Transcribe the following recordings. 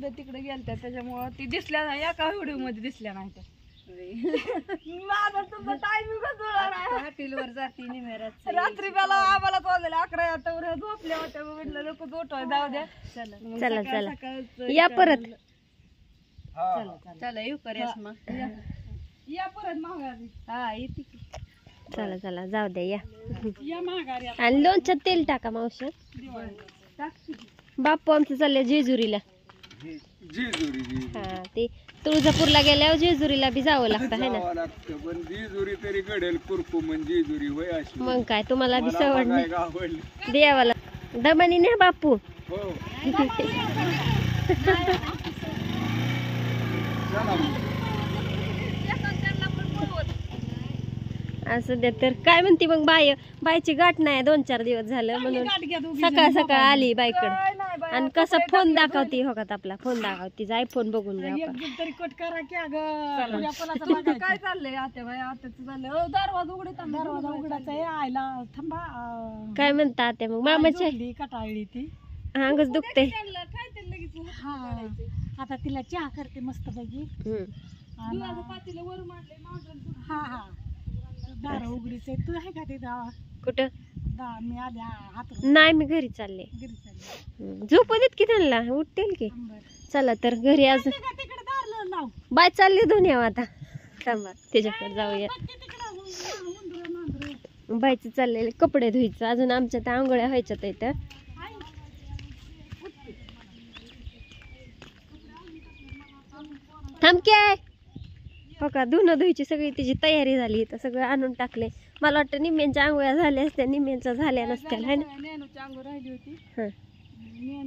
इकडे तिकडे गेलत्या त्याच्यामुळं ती दिसल्या नाही, एका व्हिडिओ मध्ये दिसल्या नाही त्या. माझा तुझा टायमिंगच जुळला नाही. हॉटेलवर जाते निमेरात रात्री मला आम्हाला वाजले 11 आता झोपल्या होत्या. म्हटलं लोक झोटवाय जाऊ द्या. चला चला या परत. चला येऊ पर्यास मग या परत माघारी. हा येते की. चला चला जाऊ द्या या. या माघारी आणि लोणच्यात तेल टाका मावशी. बाप्पू आमचं चाललंय जेजुरीला. हा ते तुळजापूरला गेल्यावर जेजुरीला बी जावं लागतं है ना. पण जेजुरी तरी घडेल कुरकुमन जेजुरी होय अशी. मग काय तुम्हाला बी सवड नाही देवाला दमानी नाही बापू. हो असं द्या तर. काय म्हणते मग बायची गाठ नाही 2-4 दिवस झालं म्हणून सकाळ सकाळ आली बायकडे. आणि कसा फोन दाखवती हो का आपला फोन दाखवती. आयफोन बघून घ्या आपण. तरी कट करा की अगं. काय चाललंय आत्या बाई? आत्याचं चाललंय दरवाजा उघडे. दरवाजा उघडायचा आहे. आयला थांबा. काय म्हणता आत्या मग? मामाची कटाळली ती अंगच दुखते. हा आता तिला चहा करते मस्त पैकी. हा हा दार उघडीच आहे. तू आहे का ते कुठं? मी आल्या हात नाही मी घरी चालले. घरी चालले. झोपू देत की त्यांना उठतील की. चला तर घरी आज तिकडे दार लाव. बाय चालली दुनिया आता. थांबा त्याच्याकडे जाऊया. बायचं चाललेले कपडे धुयचं. अजून आमच्या त्या आंघोळ्या व्हायच्यात इथं. थांबके हो का. धुणं धुयची सगळी तिची तयारी झाली. तर सगळं आणून टाकले. मला वाटतं निम्म्यांच्या आंघोळ्या झाल्या असत्या, निम्म्यांच्या झाल्या नसत्या है ना.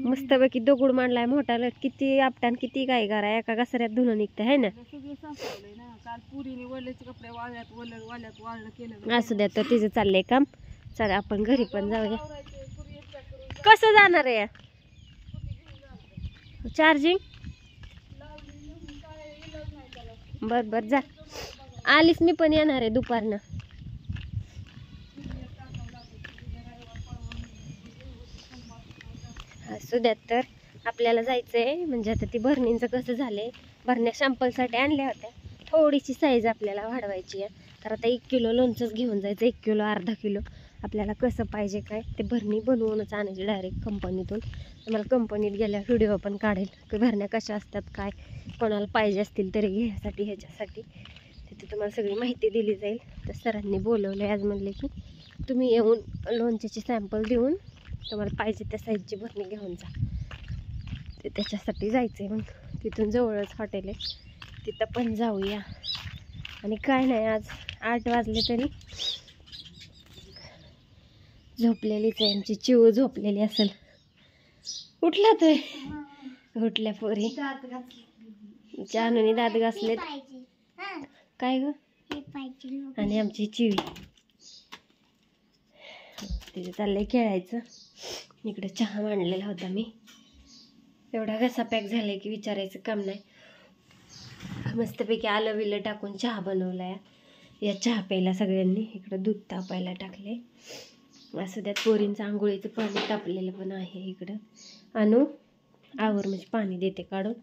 मस्तपैकी दगड मांडलाय मोठा. किती आपटान किती काय करा एका घसऱ्यात धुणं निघतं है ना. असू द्या तर तिचं चाललंय काम. चला आपण घरी पण जाऊया. कसं जाणार आहे चार्जिंग? बर बर जा. आलीस मी पण येणार आहे दुपारनं. असू द्यात तर आपल्याला जायचंय. म्हणजे आता ती भरणींचं कसं झालंय. भरण्या सॅम्पलसाठी आणल्या होत्या. थोडीशी साईज आपल्याला वाढवायची आहे. तर आता 1 किलो लोणचंच घेऊन जायचं. 1 किलो अर्धा किलो आपल्याला कसं पाहिजे काय ते भरणी बनवूनच आणायची डायरेक्ट कंपनीतून. मला कंपनीत गेल्यावर व्हिडिओ पण काढेल की भरण्या कशा असतात काय. कोणाला पाहिजे असतील तरी घ्यायसाठी ह्याच्यासाठी तिथे तुम्हाला सगळी माहिती दिली जाईल. तर सरांनी बोलवलं आज. म्हणले की तुम्ही येऊन लोणच्याची सॅम्पल देऊन तुम्हाला पाहिजे त्या साईजची भरणी घेऊन जा. ते त्याच्यासाठी जायचं आहे. मग तिथून जवळच हॉटेल आहे तिथं पण जाऊया. आणि काय नाही आज 8 वाजले तरी झोपलेलीच आहे. आमची चिव झोपलेली असेल. उठला तर उठल्या पोरी. जानूनी दात घासलेत. काय ग? आणि आमची चिवी तिथे चाललंय खेळायचं. इकडे चहा मांडलेला होता मी. एवढा घसा पॅक झालाय की विचारायचं काम नाही. मस्तपैकी आलं विलं टाकून चहा बनवलाय. या चहा प्यायला सगळ्यांनी. इकडं दूध तापायला टाकले. असं त्यात पोरींचं आंघोळीचं पाणी तापलेलं पण आहे इकडं. आणू आवर म्हणजे पाणी देते काढून.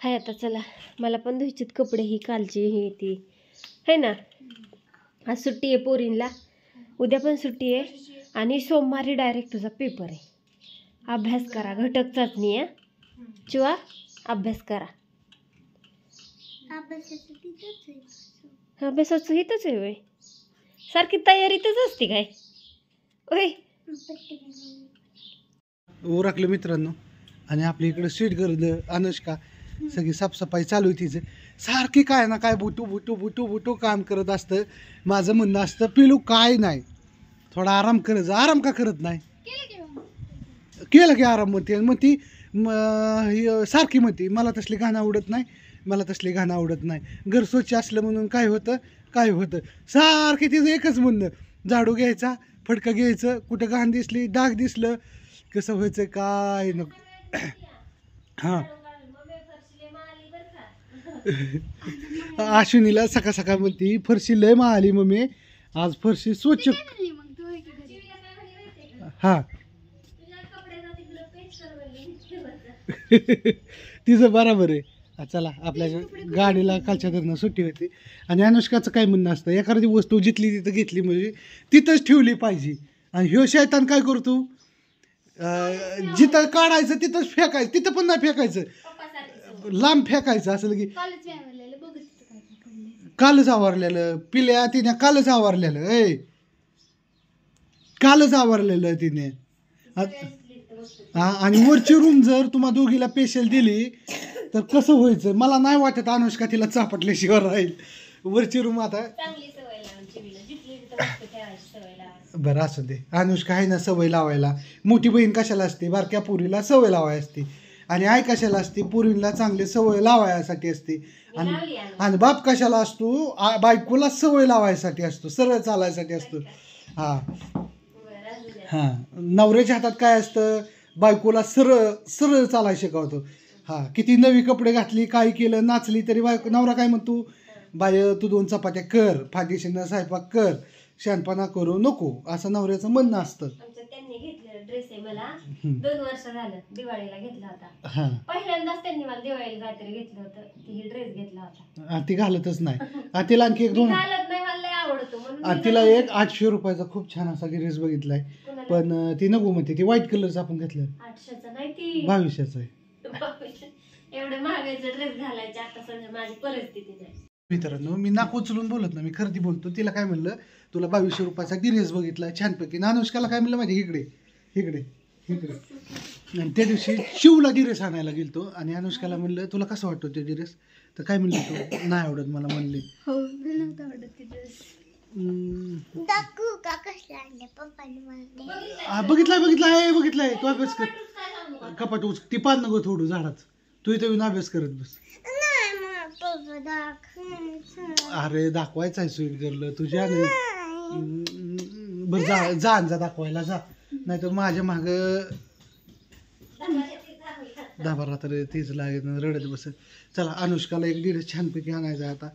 हाय आता चला. मला पण धुयचेत कपडे. ही कालची ही ती है ना. आज सुट्टी आहे पोरींला. उद्या पण सुट्टी आहे. आणि सोमवारी डायरेक्ट तुझा पेपर आहे. अभ्यास करा. घटक चाचणी आहे. चिवा अभ्यास करा. अभ्यासाचं हितच आहे वय. सारखी तयारीतच असते काय ओय. ओरखलं मित्रांनो. आणि आपल्या इकडं स्वीट गर्ल अनुष्का सगळी साफसफाई चालू आहे तिचं. सारखी काय ना काय बुटू बुटू बुटू बुटू काम करत असतं. माझं म्हणणं असतं पिलू काय नाही थोडा आराम करत. आराम का करत नाही? केलं की आराम म्हणते. मग ती सारखी म्हणते मला तसली गाणं आवडत नाही, मला तसली गाणं आवडत नाही. घर स्वच्छ असलं म्हणून काय होतं काय होतं. सारखी तिचं एकच म्हणणं झाडू घ्यायचा, फडकं घ्यायचं, कुठं घाण दिसली डाग दिसलं कसं व्हायचं काय नको. हां अश्विनीला सकाळ सकाळ म्हणती फरशी लय माळली मम्मी आज फरशी स्वच्छ. हां तिचं बरोबर आहे. चला आपल्या गाडीला कालच्या धरणं सुट्टी होती. आणि अनुष्काचं काय म्हणणं असतं, एखादी वस्तू जिथली तिथं घेतली म्हणजे तिथंच ठेवली पाहिजे. आणि ह्यो शैतान काय करतो, जिथं काढायचं तिथंच फेकायचं, तिथं पण नाही फेकायचं, लांब फेकायचं. असं की कालच आवरलेलं पिल्या तिने, कालच आवरलेलं कालच आवरलेलं तिने. आणि वरची रूम जर तुम्हा दोघीला स्पेशल दिली तर कसं व्हायचं मला नाही वाटत अनुष्का तिला चापटल्याशिवाय राहील. वरची रूम आता बरं असू दे, अनुष्का आहे ना सवय लावायला. मोठी बहीण कशाला असते, बारक्या पुरीला सवय लावाय असते. आणि आई कशाला असते, पुरीला चांगली सवय लावायसाठी असते. आणि बाप कशाला असतो, बायकोला सवय लावायसाठी असतो, सरळ चालायसाठी असतो. हां नवऱ्याच्या हातात काय असतं, बायकोला सरळ सरळ चालायला शिकवतो. किती नवी कपडे घातली, काय केलं, नाचली तरी बायको नवरा काय म्हणतो, बाय तू 2 चपात्या कर, फाटीशीनं स्वयंपाक कर, शहाणपणा करू नको, असं नवऱ्याचं म्हणणं असतं. त्यांनी घेतलेला ड्रेस आहे मला 2 वर्ष झालं, दिवाळीला घेतला होता. पहिल्यांदाच त्यांनी मला दिवाळीला काहीतरी घेतलं होतं, ती ड्रेस घेतला होता. ती घालतच नाही. तिला आणखी एक 2 घालत नाही, मला आवडतो म्हणून. तिला एक 800 रुपयाचा खूप छान असा ड्रेस बघितलाय, पण ती नको म्हणते. ती व्हाईट कलरचा आपण घेतलं, 800चा नाही, ती 2200चा आहे. एवढे महागाईचा ड्रेस घालायचे आता सध्या माझी परिस्थिती नाही. मित्रांनो मी नाक उचलून बोलत ना, मी खरेदी बोलतो. तिला काय म्हणलं, तुला 2200 रुपयाचा ड्रेस बघितला छानपैकी. अनुष्काला काय म्हणलं माहिती, इकडे इकडे इकडे. आणि त्या दिवशी शिवला ड्रेस आणायला गेलतो आणि अनुष्काला म्हणलं तुला कसं वाटतो ते ड्रेस, तर काय म्हणली तू, नाही आवडत मला म्हणली. बघितलाय तू अभ्यास कर, कपाट उच ती पान नको थोडं झाडात, तू इथं येऊन अभ्यास करत बस. अरे दाखवायचं आहे स्वीट गर्ल तुझ्या, बरं जा दाखवायला जा, नाही तर माझ्या माग 10-12 तर तीच लागेल, रडत बस. चला अनुष्काला एक ड्रेस छानपैकी आणायचा आता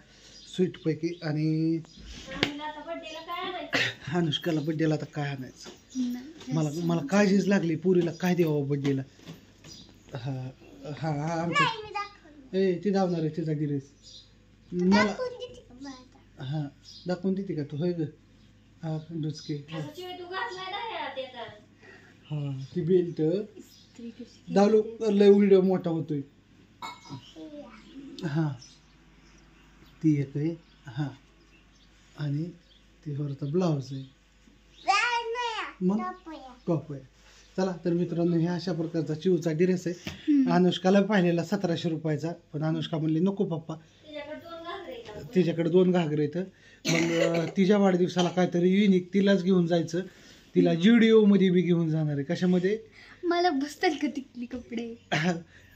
स्वीट पैकी. आणि अनुष्काला बड्डेला आता काय आणायचं, मला काळजीच लागली, पुरीला काय द्यावं बड्डेला. आमच्या ती धावणार आहे तिचा ड्रेस मला. दाखवून देते का तू, होय ग. डुचके ती बेल्ट दावलो, लय व्हिडिओ मोठा होतोय. ती एक आहे. आणि ती वरचा ब्लाऊज आहे, मग टॉप आहे. चला तर मित्रांनो ह्या अशा प्रकारचा चिवचा ड्रेस आहे. अनुष्काला पाहिलेला 1700 रुपयाचा, पण अनुष्का म्हणली नको पप्पा, तिच्याकडे 2 घागरे आहेत. मग तिच्या वाढदिवसाला काहीतरी युनिक तिलाच घेऊन जायचं. तिला जुडिओ मध्ये बी घेऊन जाणार आहे. कशामध्ये, मला बसतात का तिथली कपडे.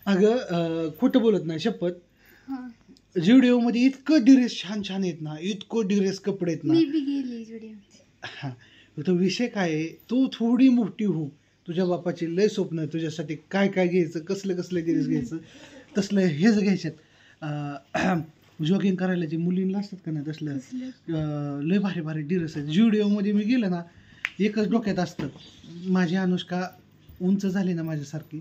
अगं खोटं बोलत नाही, शपथ. जुडिओ मध्ये इतकं ड्रेस छान छान आहेत ना, इतकं ड्रेस कपडे आहेत ना. तो विषय काय आहे, तू थोडी मोठी हो, तुझ्या बापाची लय स्वप्न आहे तुझ्यासाठी, काय काय घ्यायचं, कसलं कसलं ड्रेस घ्यायचं, तसलं हेच घ्यायच्यात. जॉगिंग करायला जे मुलींना असतात का नाही तसलं लय भारी भारी ड्रेस आहेत. जुडिओमध्ये मी गेलं ना, एकच डोक्यात असतं, माझी अनुष्का उंच झाली ना माझ्यासारखी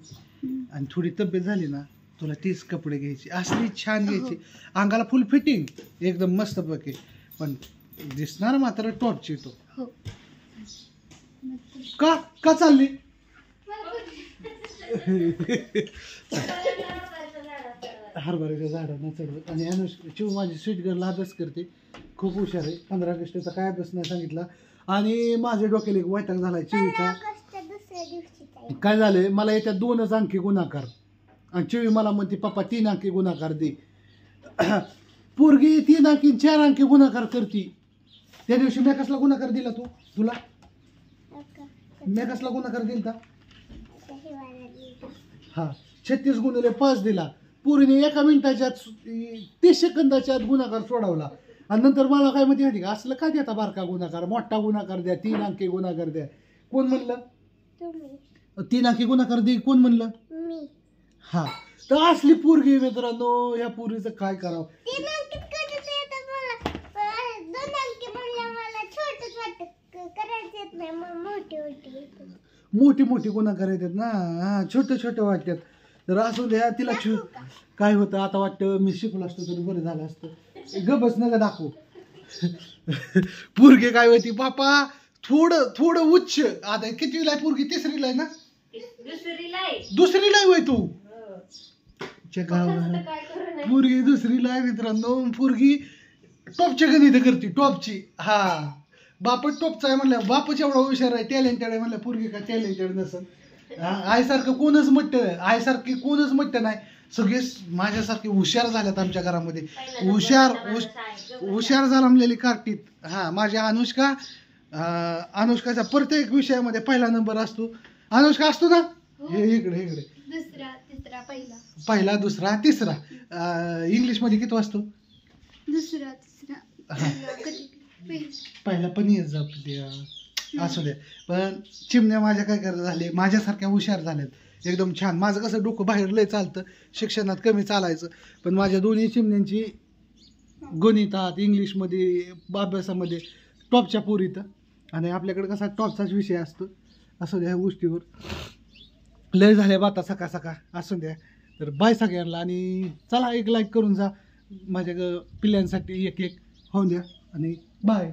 आणि थोडी तब्येत झाली ना, तुला तीच कपडे घ्यायची, असली छान घ्यायची, अंगाला फुल फिटिंग एकदम मस्त पैकी, पण दिसणार मात्र टॉपची. तो का चालली हरभऱ्याच्या झाडांना चढवत. आणि अनुष्का चिव माझी स्वीट गर्लला अभ्यास करते, खूप हुशार आहे. 15 ऑगस्टचा काय अभ्यास नाही सांगितला. आणि माझ्या डोक्याला एक वैताग झालाय चिवीचा. काय झालंय, मला येत्या 2च अंकी गुणाकार, आणि चिवी मला म्हणते पप्पा 3 अंकी गुणाकार दे. पोरगी 3 अंकी 4 अंकी गुणाकार करते. त्या दिवशी मी कसला गुणाकार दिला तुला मी कसला गुणाकार दिला, 36 गुणिले 5 दिला. पोरीने 1 मिनिटाच्या 30 सेकंदाच्या आत गुणाकार सोडवला. आणि नंतर मला काय म्हणते माहिती का, असलं काय देता बारका गुणाकार, मोठा गुणाकार द्या, 3 अंकी गुणाकार द्या. कोण म्हणलं 3 अंकी गुणाकार दे, कोण म्हणलं, तर असली पोरगी मित्रांनो, या पोरीचं काय करावं. मोठी मोठी गुन्हा करायच्यात ना, छोटे छोटे वाटतात. तर असं द्या तिला काय होतं आता वाटतं मी शिकलो असतो तरी बरं झालं असतं गबच नका दाखवू पोरगी काय होती बापा थोडं उच्च आता कितवीला आहे पोरगी तिसरीला आहे ना दुसरीला आहे होय तू पोरगी दुसरीला आहे मित्रांनो पोरगी टॉपची गणित करते टॉपची हा बापच टॉपचा आहे म्हणलं बापच एवढा हुशार आहे टॅलेंटेड आहे म्हणलं पोरगी का टॅलेंटेड नसेल आईसारखं कोणच म्हटतं आईसारखी कोणच म्हटतं नाही सगळे माझ्यासारखे हुशार झाल्यात आमच्या घरामध्ये हुशार झालेली कार्टीत हा माझी अनुष्काचा प्रत्येक विषयामध्ये पहिला नंबर असतो अनुष्का असतो ना हे इकडे दुसरा तिसरा पहिला दुसरा तिसरा इंग्लिश मध्ये किती वाजतो दुसरा तिसरा पहिला पण येत जा असू दे पण चिमण्या माझ्या काय करत झाले माझ्यासारख्या हुशार झाल्यात एकदम छान माझं कसं डोकं बाहेर लय चालतं शिक्षणात कमी चालायचं पण माझ्या दोन्ही चिमण्यांची गणितात इंग्लिशमध्ये अभ्यासामध्ये टॉपच्या पोरीत आणि आपल्याकडे कसा टॉपचाच विषय असतो असू द्या ह्या गोष्टीवर लय झाल्या बाता सकाळ असू द्या तर बाय सगळ्यांना आणि चला एक लाईक करून जा माझ्या पिल्ल्यांसाठी एक होऊन द्या आणि बाय